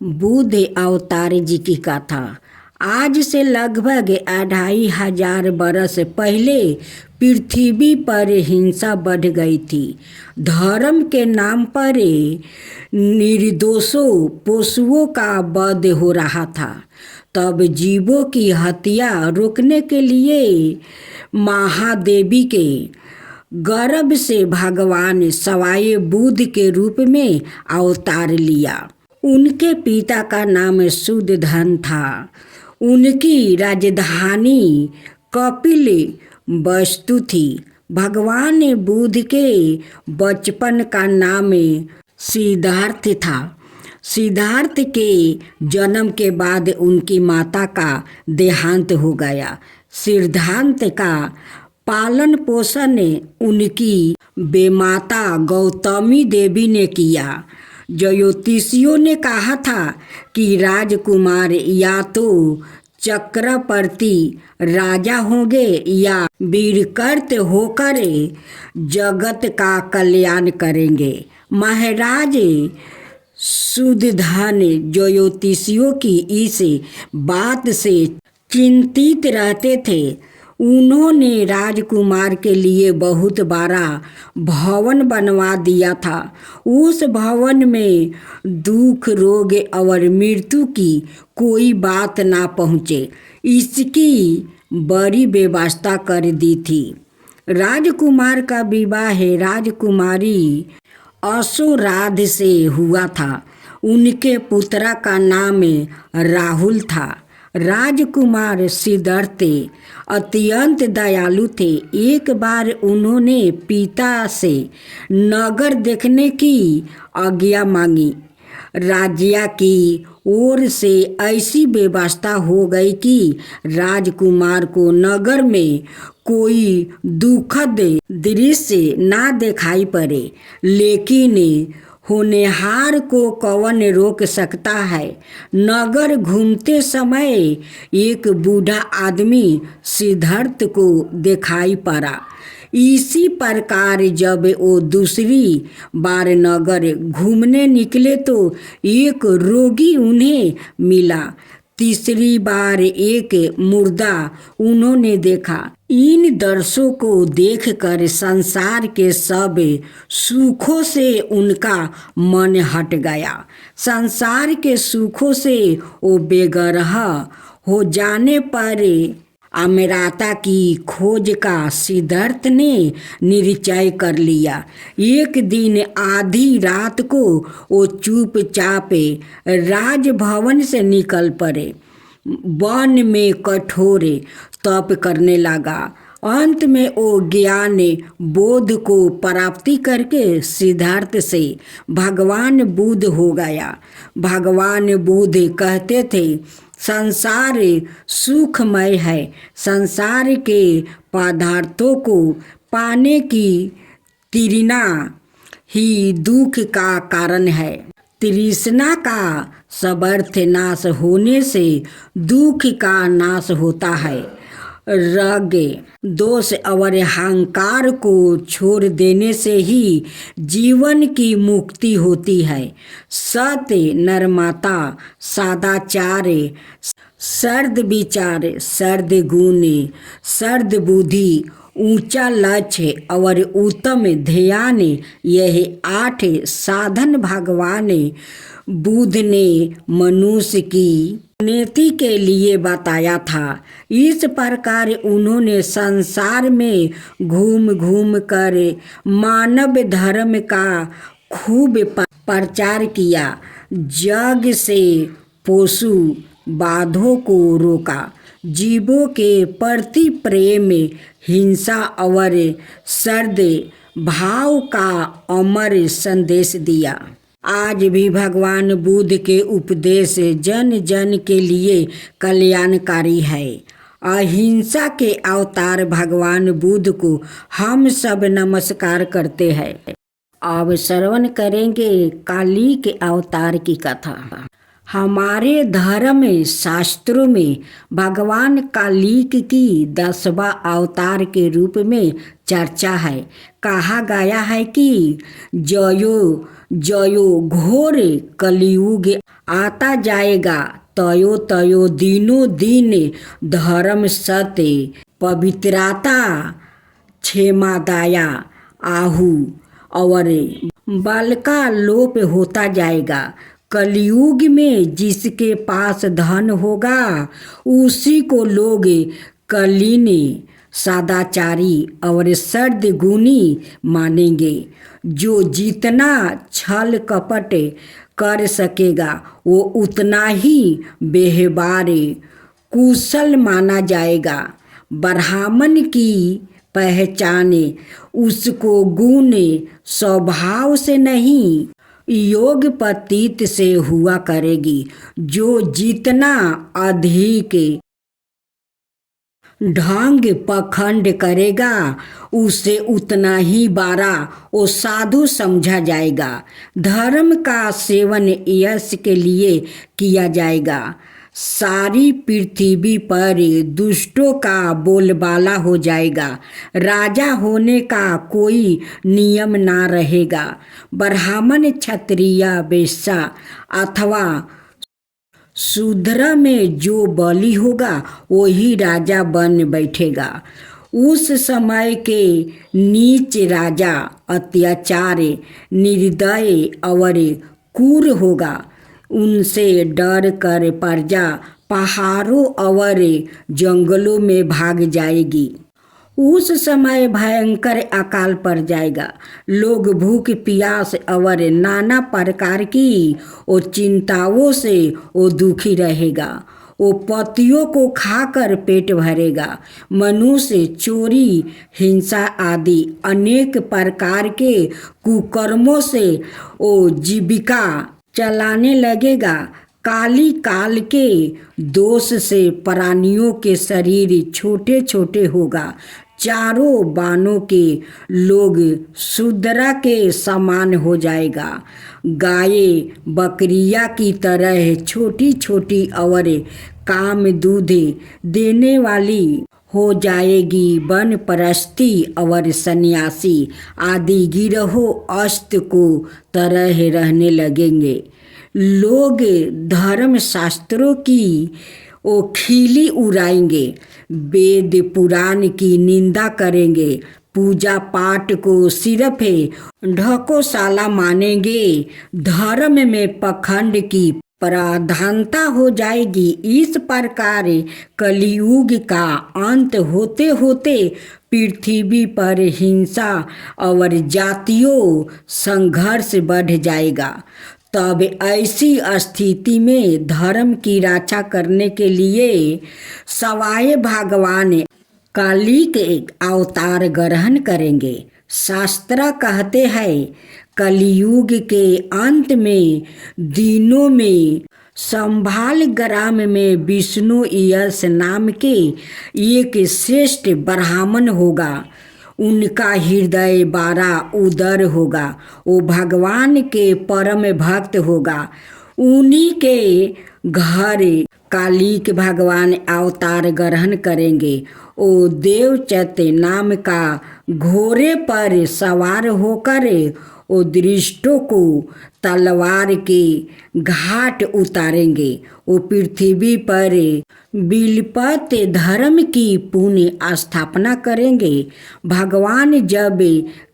बुद्ध अवतार जी की कथा। आज से लगभग 2500 बरस पहले पृथ्वी पर हिंसा बढ़ गई थी। धर्म के नाम पर निर्दोषों पशुओं का वध हो रहा था। तब जीवों की हत्या रोकने के लिए महादेवी के गर्भ से भगवान सवाई बुद्ध के रूप में अवतार लिया। उनके पिता का नाम शुद्धधन था। उनकी राजधानी कपिल वस्तु थी। भगवान बुद्ध के बचपन का नाम सिद्धार्थ था। सिद्धार्थ के जन्म के बाद उनकी माता का देहांत हो गया। सिद्धार्थ का पालन पोषण उनकी बेमाता गौतमी देवी ने किया। ज्योतिषियों ने कहा था कि राजकुमार या तो चक्रवर्ती राजा होंगे या वीरकृत होकर जगत का कल्याण करेंगे। महाराज शुद्धधन ज्योतिषियों की इस बात से चिंतित रहते थे। उन्होंने राजकुमार के लिए बहुत बड़ा भवन बनवा दिया था। उस भवन में दुख, रोग और मृत्यु की कोई बात ना पहुँचे, इसकी बड़ी व्यवस्था कर दी थी। राजकुमार का विवाह राजकुमारी अशोराध से हुआ था। उनके पुत्र का नाम राहुल था। राजकुमार सिद्धार्थ अत्यंत दयालु थे। एक बार उन्होंने पिता से नगर देखने की आज्ञा मांगी। राज्य की ओर से ऐसी व्यवस्था हो गई कि राजकुमार को नगर में कोई दुखद दृश्य ना दिखाई पड़े। लेकिन होनहार को कौन रोक सकता है। नगर घूमते समय एक बूढ़ा आदमी सिद्धार्थ को दिखाई पड़ा। इसी प्रकार जब वो दूसरी बार नगर घूमने निकले तो एक रोगी उन्हें मिला। तीसरी बार एक मुर्दा उन्होंने देखा। इन दृश्यों को देखकर संसार के सब सुखों से उनका मन हट गया। संसार के सुखों से वो बेगरह हो जाने पर अमरता की खोज का सिद्धार्थ ने निश्चय कर लिया। एक दिन आधी रात को वो चुपचाप राजभवन से निकल पड़े। वन में कठोर तप करने लगा। अंत में वो ज्ञान बोध को प्राप्ति करके सिद्धार्थ से भगवान बुद्ध हो गया। भगवान बुद्ध कहते थे, संसार सुखमय है। संसार के पदार्थों को पाने की तृष्णा ही दुख का कारण है। तृष्णा का समर्थ नाश होने से दुख का नाश होता है। राग, दोष और अहंकार को छोड़ देने से ही जीवन की मुक्ति होती है। सत्य, नर्मता, सदाचार, सर्द विचार, सर्द गुण, सर्द बुद्धि, ऊंचा लक्ष्य और उत्तम ध्यान, यह 8 साधन भगवान बुद्ध ने मनुष्य की उन्नति के लिए बताया था। इस प्रकार उन्होंने संसार में घूम घूम कर मानव धर्म का खूब प्रचार किया। जग से पशु बाधों को रोका। जीवों के प्रति प्रेम, हिंसा और सर्द भाव का अमर संदेश दिया। आज भी भगवान बुद्ध के उपदेश जन जन के लिए कल्याणकारी है। अहिंसा के अवतार भगवान बुद्ध को हम सब नमस्कार करते हैं। अब श्रवण करेंगे काली के अवतार की कथा। हमारे धर्म शास्त्रों में भगवान कालिक की 10वां अवतार के रूप में चर्चा है। कहा गया है कि जयो जयो घोर कलियुग आता जाएगा, तयो तयो दिनों दिन धर्म सत्य पवित्रता क्षेमा दया आहू और बल का लोप होता जाएगा। कलयुग में जिसके पास धन होगा उसी को लोग कलीन सदाचारी और सद्गुणी मानेंगे। जो जितना छल कपट कर सकेगा वो उतना ही व्यवहार कुशल माना जाएगा। ब्राह्मण की पहचान उसको गुण स्वभाव से नहीं योग पतित से हुआ करेगी। जो जितना अधिक ढंग पखंड करेगा उसे उतना ही बारा वो साधु समझा जाएगा। धर्म का सेवन यश के लिए किया जाएगा। सारी पृथ्वी पर दुष्टों का बोलबाला हो जाएगा। राजा होने का कोई नियम ना रहेगा। ब्राह्मण क्षत्रिय वैश्य अथवा शूद्र में जो बलि होगा वही राजा बन बैठेगा। उस समय के नीच राजा अत्याचार निर्दय और क्रूर होगा। उनसे डर कर प्रजा पहाड़ों और जंगलों में भाग जाएगी। उस समय भयंकर अकाल पड़ जाएगा। लोग भूख प्यास और नाना प्रकार की वो चिंताओं से वो दुखी रहेगा। वो पतियों को खाकर पेट भरेगा। मनुष्य चोरी हिंसा आदि अनेक प्रकार के कुकर्मों से वो जीविका चलाने लगेगा। काली काल के दोष से प्राणियों के शरीर छोटे छोटे होगा। चारों बानों के लोग शूद्रा के समान हो जाएगा। गाय बकरिया की तरह छोटी छोटी और काम दूध देने वाली हो जाएगी। वन परस्ती और सन्यासी आदि गिरोह अस्त को तरह रहने लगेंगे। लोग धर्म शास्त्रों की वो खिली उड़ाएंगे। वेद पुराण की निंदा करेंगे। पूजा पाठ को सिर्फ ढकोशाला मानेंगे। धर्म में पखंड की प्रधानता हो जाएगी। इस प्रकार कलयुग का अंत होते होते पृथ्वी पर हिंसा और जातियों संघर्ष बढ़ जाएगा। तब ऐसी स्थिति में धर्म की रक्षा करने के लिए सवाए भगवान कालिक एक अवतार ग्रहण करेंगे। शास्त्र कहते हैं कलयुग के अंत में दिनों में संभाल ग्राम में विष्णु यश नाम के एक श्रेष्ठ ब्राह्मण होगा। उनका हृदय बारा उदर होगा। वो भगवान के परम भक्त होगा। उन्हीं के घर कालिक भगवान अवतार ग्रहण करेंगे। वो देवचत नाम का घोड़े पर सवार होकर वो दुष्टों को तलवार के घाट उतारेंगे। वो पृथ्वी पर बिलपत धर्म की पुण्य स्थापना करेंगे। भगवान जब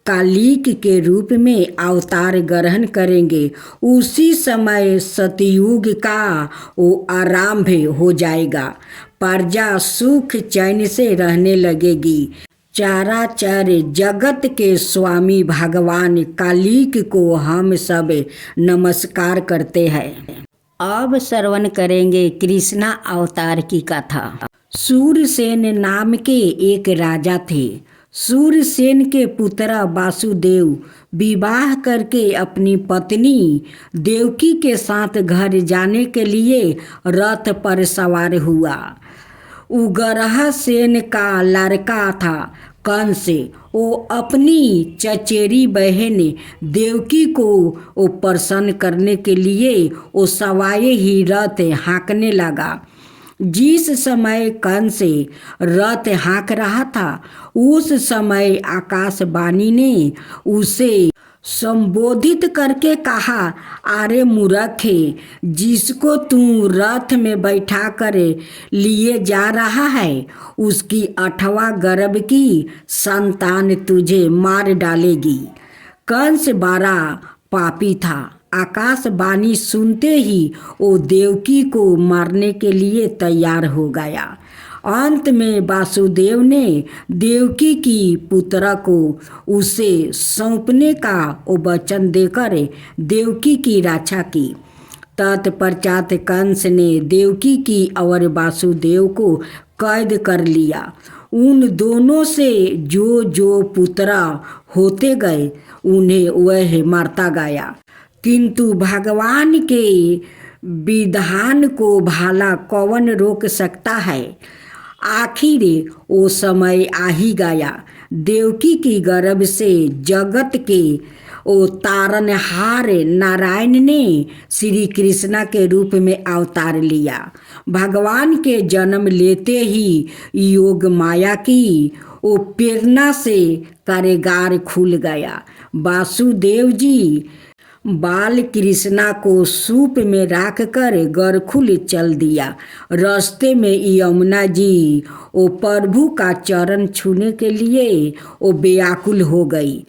कालिक के रूप में अवतार ग्रहण करेंगे उसी समय सतयुग का वो आरंभ हो जाएगा। प्रजा सुख चैन से रहने लगेगी। चराचर जगत के स्वामी भगवान कालिक को हम सब नमस्कार करते हैं। अब श्रवण करेंगे कृष्णा अवतार की कथा। सूरसेन नाम के एक राजा थे। सूरसेन के पुत्र वासुदेव विवाह करके अपनी पत्नी देवकी के साथ घर जाने के लिए रथ पर सवार हुआ। उग्रसेन का लड़का था कंस वो अपनी चचेरी बहन देवकी को वो प्रसन्न करने के लिए वो सवाए ही रथ हाँकने लगा। जिस समय कंस रथ हाँक रहा था उस समय आकाशवाणी ने उसे संबोधित करके कहा, अरे मूर्ख, जिसको तू रथ में बैठा कर लिए जा रहा है उसकी 8वां गर्भ की संतान तुझे मार डालेगी। कंस बड़ा पापी था। आकाशवाणी सुनते ही वो देवकी को मारने के लिए तैयार हो गया। अंत में वासुदेव ने देवकी की पुत्र को उसे सौंपने का वो वचन देकर देवकी की रक्षा की। तत्पश्चात कंस ने देवकी की और वासुदेव को कैद कर लिया। उन दोनों से जो जो पुत्र होते गए उन्हें वह मारता गया, किंतु भगवान के विधान को भला कौन रोक सकता है। आखिर वो समय आ ही गया। देवकी की गर्भ से जगत के ओ तारनहार नारायण ने श्री कृष्णा के रूप में अवतार लिया। भगवान के जन्म लेते ही योग माया की ओ प्रेरणा से कारागार खुल गया। वासुदेव जी बाल कृष्णा को सूप में रख कर गरखुल चल दिया। रास्ते में यमुना जी ओ प्रभु का चरण छूने के लिए ओ व्याकुल हो गई।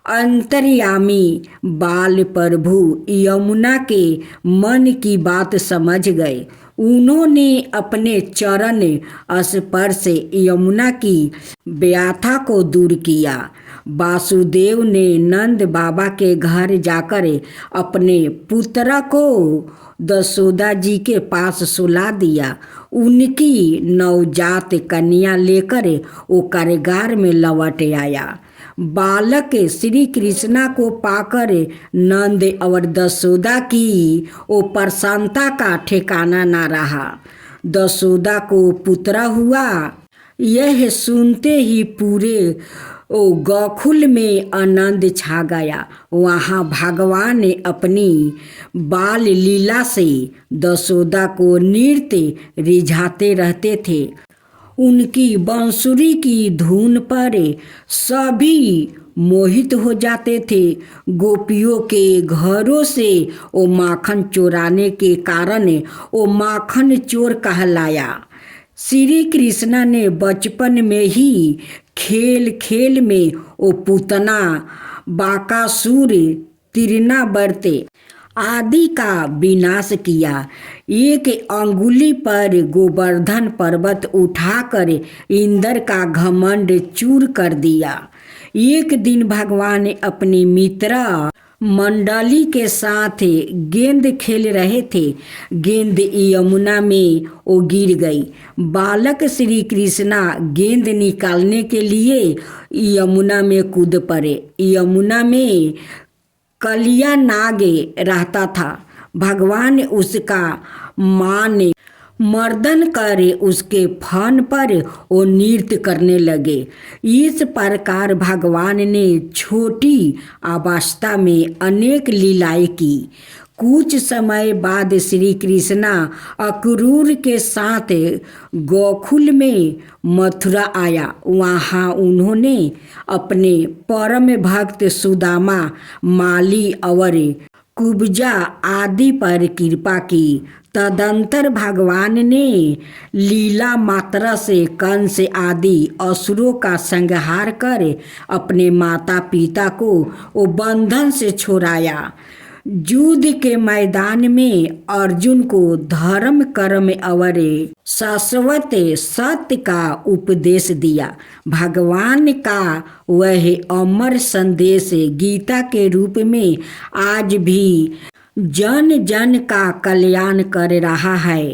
अंतर्यामी बाल प्रभु यमुना के मन की बात समझ गए। उन्होंने अपने चरण स्पर्श यमुना की व्यथा को दूर किया। वासुदेव ने नंद बाबा के घर जाकर अपने पुत्र को दशोदा जी के पास सुला दिया। उनकी नवजात कन्या लेकर वो कारागार में लौट आया। बालक श्री कृष्णा को पाकर नंद और दशोदा की वो प्रसन्नता का ठिकाना ना रहा। दशोदा को पुत्र हुआ। यह सुनते ही पूरे ओ गोकुल में आनंद छा गया। वहाँ भगवान ने अपनी बाल लीला से दशोदा को नृत्य रिझाते रहते थे। उनकी बांसुरी की धुन पर सभी मोहित हो जाते थे। गोपियों के घरों से वो माखन चोराने के कारण वो माखन चोर कहलाया। श्री कृष्णा ने बचपन में ही खेल खेल में वो पूतना, बाकासुर, तिरनावर्त आदि का विनाश किया। एक अंगुली पर गोवर्धन पर्वत उठाकर इंद्र का घमंड चूर कर दिया। एक दिन भगवान अपने मित्र मंडली के साथ गेंद खेल रहे थे। गेंद यमुना में वो गिर गई। बालक श्री कृष्णा गेंद निकालने के लिए यमुना में कूद पड़े। यमुना में कलिया नाग रहता था। भगवान उसका मान मर्दन कर उसके फन पर वो नृत्य करने लगे। इस प्रकार भगवान ने छोटी अवस्था में अनेक लीलाएं की। कुछ समय बाद श्री कृष्णा अक्रूर के साथ गोकुल में मथुरा आया। वहाँ उन्होंने अपने परम भक्त सुदामा, माली और कुब्जा आदि पर कृपा की। तदंतर भगवान ने लीला मात्रा से कंस आदि असुरों का संहार कर अपने माता पिता को वो बंधन से छुड़ाया। युद्ध के मैदान में अर्जुन को धर्म कर्म और शाश्वत सत्य का उपदेश दिया। भगवान का वह अमर संदेश गीता के रूप में आज भी जन जन का कल्याण कर रहा है।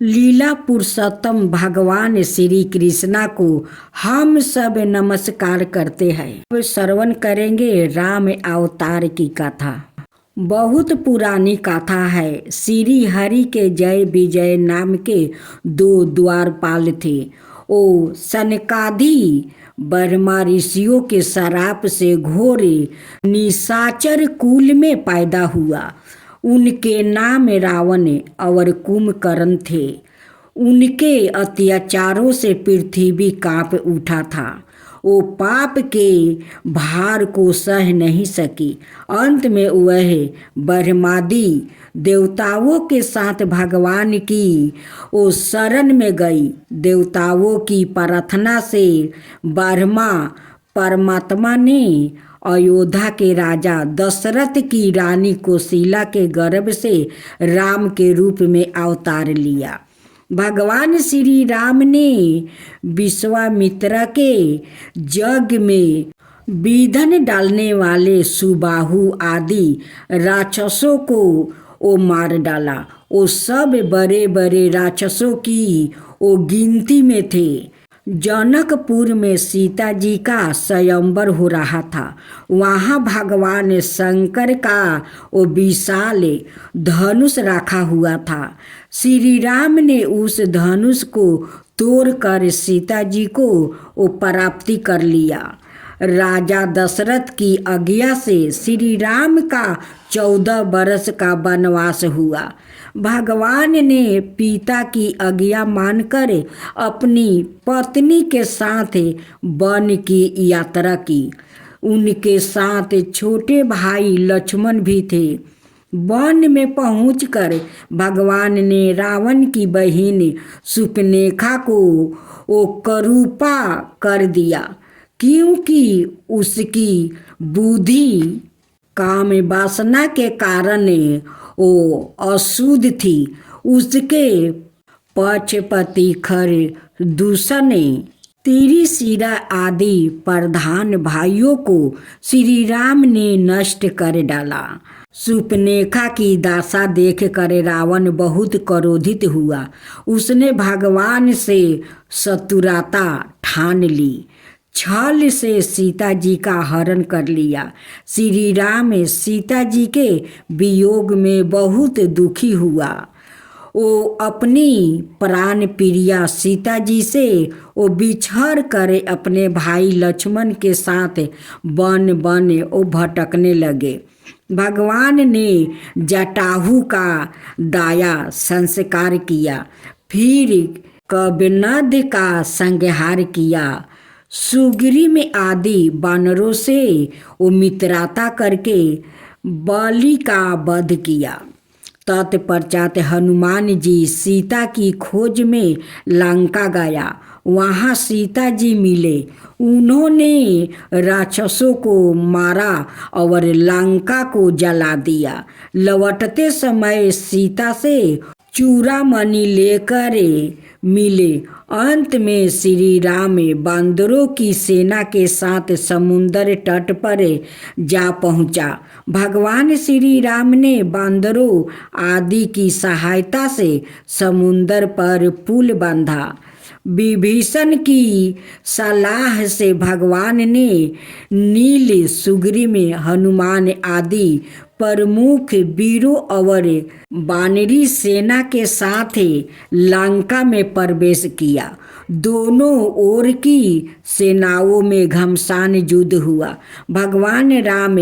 लीला पुरुषोत्तम भगवान श्री कृष्णा को हम सब नमस्कार करते हैं। अब श्रवण करेंगे राम अवतार की कथा। बहुत पुरानी कथा है। श्री हरि के जय विजय नाम के 2 द्वारपाल थे। ओ सनकादि ब्रह्मा ऋषियों के शराप से घोर निशाचर कुल में पैदा हुआ। उनके नाम रावण और कुंभकर्ण थे। उनके अत्याचारों से पृथ्वी कांप उठा था। वो पाप के भार को सह नहीं सकी। अंत में वह ब्रह्मादि देवताओं के साथ भगवान की वो शरण में गई। देवताओं की प्रार्थना से ब्रह्मा परमात्मा ने अयोध्या के राजा दशरथ की रानी कौशल्या के गर्भ से राम के रूप में अवतार लिया। भगवान श्री राम ने विश्वामित्र के यज्ञ में विघ्न डालने वाले सुबाहु आदि राक्षसों को वो मार डाला। वो सब बड़े बड़े राक्षसों की वो गिनती में थे। जनकपुर में सीता जी का स्वयंवर हो रहा था। वहाँ भगवान शंकर का वो विशाल धनुष रखा हुआ था। श्री राम ने उस धनुष को तोड़कर सीता जी को वो प्राप्ति कर लिया। राजा दशरथ की आज्ञा से श्री राम का 14 वर्ष का वनवास हुआ। भगवान ने पिता की आज्ञा मानकर अपनी पत्नी के साथ वन की यात्रा की। उनके साथ छोटे भाई लक्ष्मण भी थे। वन में पहुंचकर भगवान ने रावण की बहन सुपनेखा को वो करूपा कर दिया, क्योंकि उसकी बुद्धि काम वासना के कारण वो अशुद्ध थी। उसके पक्षपति खरदूषण त्रिशिरा आदि प्रधान भाइयों को श्री राम ने नष्ट कर डाला। सुपनेखा की दशा देखकर रावण बहुत क्रोधित हुआ। उसने भगवान से शत्रुता ठान ली। छल से सीता जी का हरण कर लिया। श्री राम सीता जी के वियोग में बहुत दुखी हुआ। वो अपनी प्राण प्रिया सीता जी से वो बिछड़ कर अपने भाई लक्ष्मण के साथ वन वो भटकने लगे। भगवान ने जटाहु का दाया संस्कार किया, फिर कबनद का संहार किया। सुग्री में आदि वानरों से वो मित्रता करके बलि का वध किया। तत्पश्चात हनुमान जी सीता की खोज में लंका गया। वहाँ सीता जी मिले। उन्होंने राक्षसों को मारा और लंका को जला दिया। लौटते समय सीता से चूड़ामणि लेकर मिले। अंत में श्री राम बांदरों की सेना के साथ समुद्र तट पर जा पहुंचा। भगवान श्री राम ने बांदरों आदि की सहायता से समुद्र पर पुल बांधा। विभीषण की सलाह से भगवान ने नील सुग्री में हनुमान आदि प्रमुख वीरों और वानरी सेना के साथ लंका में प्रवेश किया। दोनों ओर की सेनाओं में घमासान युद्ध हुआ। भगवान राम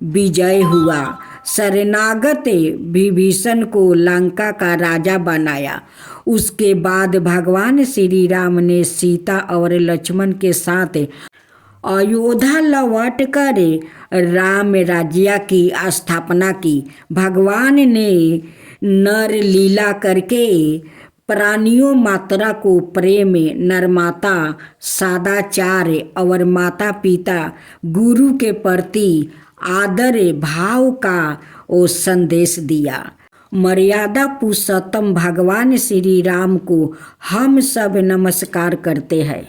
विजय हुआ। शरणागत विभीषण को लंका का राजा बनाया। उसके बाद भगवान श्री राम ने सीता और लक्ष्मण के साथ अयोध्या लौट कर राम राज्य की स्थापना की। भगवान ने नर लीला करके प्राणियों मात्रा को प्रेम, नरमाता, सदाचार और माता पिता गुरु के प्रति आदर भाव का वो संदेश दिया। मर्यादा पुरुषोत्तम भगवान श्री राम को हम सब नमस्कार करते हैं।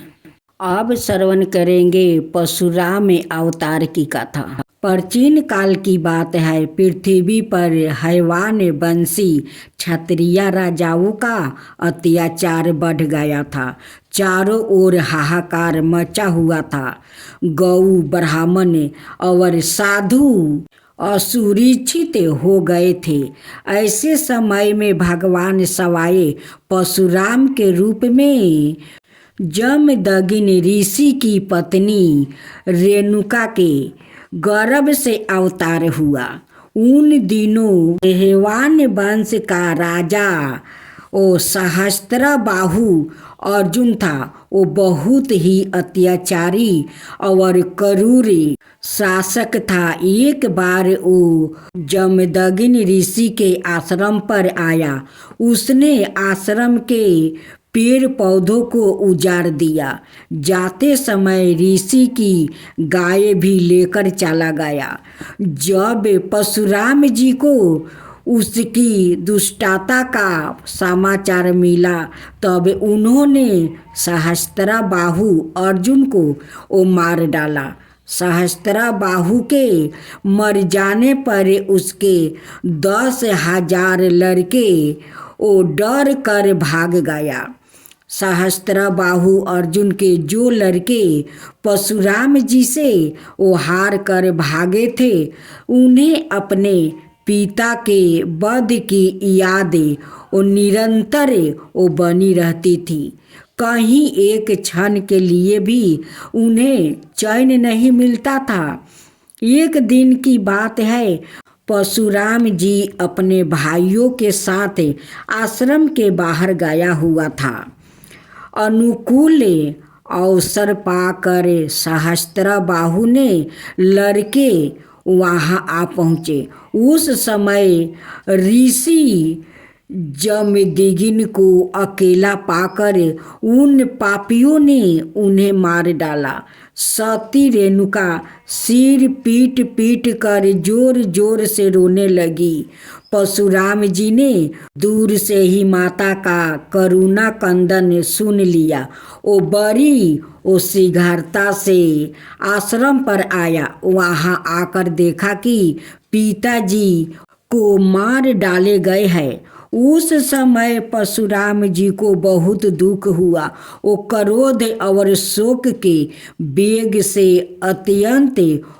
अब श्रवण करेंगे परशुराम अवतार की कथा। प्राचीन काल की बात है। पृथ्वी पर हैवान वंशी क्षत्रिय राजाओं का अत्याचार बढ़ गया था। चारों ओर हाहाकार मचा हुआ था। गौ, ब्राह्मण और साधु असुरक्षित हो गए थे। ऐसे समय में भगवान सवाए परशुराम के रूप में जमदग्नि ऋषि की पत्नी रेणुका के गर्भ से अवतार हुआ। उन दिनों देहवान वंश का राजा ओ सहस्त्रबाहु अर्जुन था। वो बहुत ही अत्याचारी और क्रूर शासक था। एक बार वो जमदग्नि ऋषि के आश्रम पर आया। उसने आश्रम के पेड़ पौधों को उजाड़ दिया। जाते समय ऋषि की गाय भी लेकर चला गया। जब परशुराम जी को उसकी दुष्टता का समाचार मिला तब उन्होंने सहस्त्रबाहु अर्जुन को वो मार डाला। सहस्त्रबाहु के मर जाने पर उसके 10,000 लड़के वो डर कर भाग गया। सहस्त्रबाहु अर्जुन के जो लड़के परशुराम जी से वो हार कर भागे थे उन्हें अपने पिता के वध की याद वो निरंतर वो बनी रहती थी। कहीं एक क्षण के लिए भी उन्हें चैन नहीं मिलता था। एक दिन की बात है, परशुराम जी अपने भाइयों के साथ आश्रम के बाहर गया हुआ था। अनुकूल अवसर पाकर सहस्त्रबाहु ने लड़के वहाँ आ पहुँचे। उस समय ऋषि जमदग्नि को अकेला पाकर उन पापियों ने उन्हें मार डाला। सती रेणुका सिर पीट पीट कर जोर जोर से रोने लगी। परशुराम जी ने दूर से ही माता का करुणा क्रंदन सुन लिया। वो बड़ी शीघ्रता से आश्रम पर आया। वहाँ आकर देखा कि पिताजी को मार डाले गए हैं। उस समय परशुराम जी को बहुत दुख हुआ। वो क्रोध और शोक के वेग से अत्यंत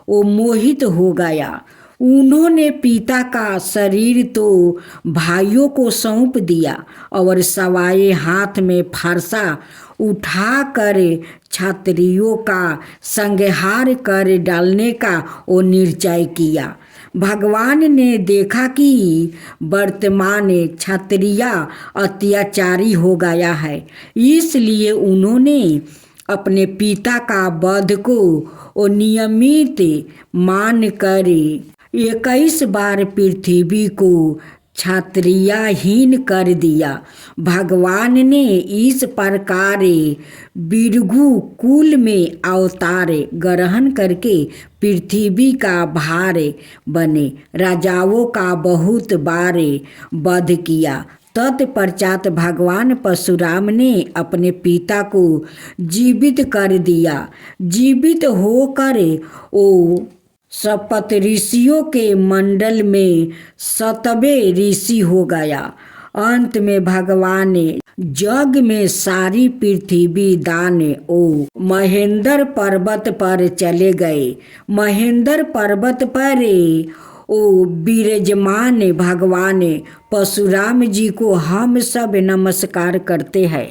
वो मोहित हो गया। उन्होंने पिता का शरीर तो भाइयों को सौंप दिया और सवाए हाथ में फरसा उठाकर क्षत्रियों का संहार कर डालने का वो निश्चय किया। भगवान ने देखा कि वर्तमान क्षत्रिय अत्याचारी हो गया है, इसलिए उन्होंने अपने पिता का वध को नियमित मानकर 21 बार पृथ्वी को क्षत्रियहीन कर दिया। भगवान ने इस प्रकार भृगु कुल में अवतार ग्रहण करके पृथ्वी का भार बने, राजाओं का बहुत बार वध किया। तत्पश्चात भगवान परशुराम ने अपने पिता को जीवित कर दिया। जीवित होकर वो सप्त ऋषियों के मंडल में 7वें ऋषि हो गया। अंत में भगवान जग में सारी पृथ्वी दान ओ महेंद्र पर्वत पर चले गए। महेंद्र पर्वत पर ओ विराजमान भगवान परशुराम जी को हम सब नमस्कार करते हैं।